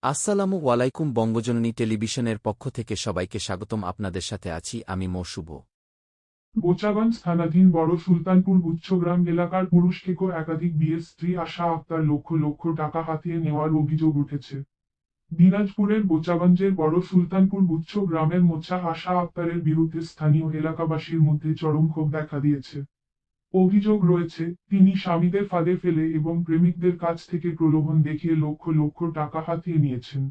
আসসালামু আলাইকুম। বঙ্গজননী টেলিভিশনের পক্ষ থেকে সবাইকে স্বাগতম। আপনাদের সাথে আছি আমি শুভ। বোচাগঞ্জ থানাধীন বড় সুলতানপুর গুচ্ছগ্রাম এলাকার পুরুষ থেকে একাধিক বিয়ের স্ত্রী আশা আক্তার লক্ষ লক্ষ টাকা হাতিয়ে নেওয়ার অভিযোগ উঠেছে। দিনাজপুরের বোচাগঞ্জের বড় সুলতানপুর গুচ্ছ গ্রামের মোচা আশা আক্তারের বিরুদ্ধে স্থানীয় এলাকাবাসীর মধ্যে চরম ক্ষোভ দেখা দিয়েছে। অভিযোগ রয়েছে, তিনি স্বামীদের ফাঁদে ফেলে এবং প্রেমিকদের কাছ থেকে প্রলোভন দেখিয়ে লক্ষ লক্ষ টাকা হাতিয়ে নিয়েছেন।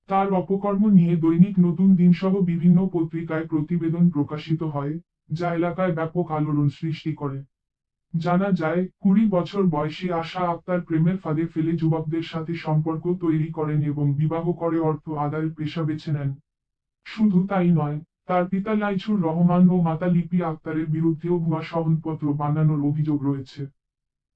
তার অপকর্ম নিয়ে দৈনিক নতুন দিনসহ বিভিন্ন পত্রিকায় প্রতিবেদন প্রকাশিত হয়, যা এলাকায় ব্যাপক আলোড়ন সৃষ্টি করে। জানা যায়, 20 বছর বয়সী আশা আক্তার প্রেমের ফাঁদে ফেলে যুবকদের সাথে সম্পর্ক তৈরি করেন এবং বিবাহ করে অর্থ আদায়ের পেশা বেছে নেন। শুধু তাই নয়, তার পিতা লাইছুর রহমান ও মাতা লিপি আক্তারের বিরুদ্ধেও ভুয়া সনদপত্র বানানোর অভিযোগ রয়েছে।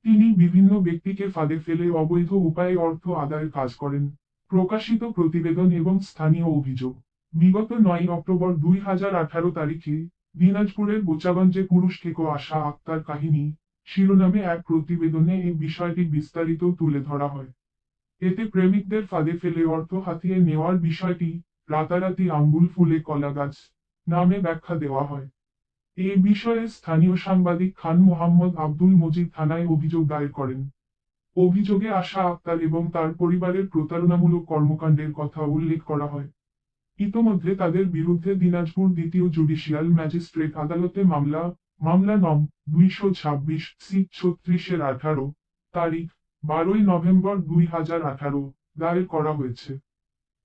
তিনি বিভিন্ন ব্যক্তিকে ফাঁদে ফেলে অবৈধ উপায়ে অর্থ আদায়ের কাজ করেন। প্রকাশিত প্রতিবেদন এবং স্থানীয় অভিযোগ। বিগত 9 অক্টোবর 2018 তারিখে দিনাজপুরের বোচাগঞ্জে পুরুষ থেকে আশা আক্তার কাহিনী শিরোনামে এক প্রতিবেদনে এই বিষয়টি বিস্তারিত তুলে ধরা হয়। এতে প্রেমিকদের ফাঁদে ফেলে অর্থ হাতিয়ে নেওয়ার বিষয়টি রাতারাতি আঙ্গুল ফুলে কলা গাছ নামে ব্যাখ্যা দেওয়া হয়। এ বিষয়ে স্থানীয় সাংবাদিক খান মোহাম্মদ আব্দুল মজিদ থানায় অভিযোগ দায়ের করেন। অভিযোগে আশা আক্তার এবং তার পরিবারের প্রতারণামূলক কর্মকাণ্ডের কথা উল্লেখ করা হয়। ইতোমধ্যে তাদের বিরুদ্ধে দিনাজপুর দ্বিতীয় জুডিশিয়াল ম্যাজিস্ট্রেট আদালতে মামলা নং 226/36/18 তারিখ 12 নভেম্বর 2018 দায়ের করা হয়েছে।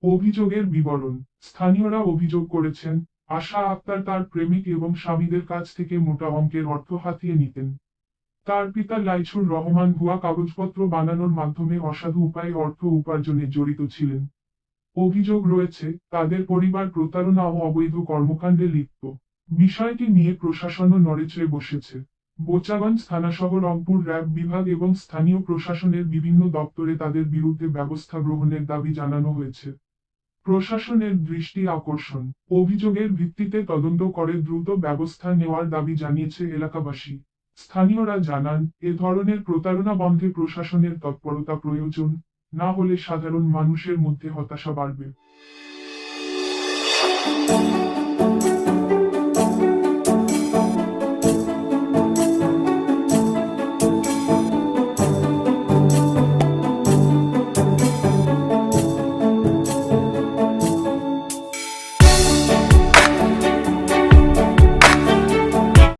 অভিযোগের বিবরণ। স্থানীয়রা অভিযোগ করেছেন, আশা আক্তার তার প্রেমিক এবং স্বামীদের কাছ থেকে মোটা অঙ্কের অর্থ হাতিয়ে নিতেন। তার পিতা লাইছুর রহমান ভুয়া কাগজপত্র বানানোর মাধ্যমে অসাধু উপায়ে অর্থ উপার্জনে জড়িত ছিলেন। অভিযোগ রয়েছে, তাদের পরিবার প্রতারণা ও অবৈধ কর্মকাণ্ডে লিপ্ত। বিষয়টি নিয়ে প্রশাসনও নড়েচড়ে বসেছে। বোচাগঞ্জ থানাসহ রংপুর র্যাব বিভাগ এবং স্থানীয় প্রশাসনের বিভিন্ন দপ্তরে তাদের বিরুদ্ধে ব্যবস্থা গ্রহণের দাবি জানানো হয়েছে। প্রশাসনের দৃষ্টি আকর্ষণ। অভিযোগের ভিত্তিতে তদন্ত করে দ্রুত ব্যবস্থা নেওয়ার দাবি জানিয়েছে এলাকাবাসী। স্থানীয়রা জানান, এ ধরনের প্রতারণা বন্ধে প্রশাসনের তৎপরতা প্রয়োজন, না হলে সাধারণ মানুষের মধ্যে হতাশা বাড়বে।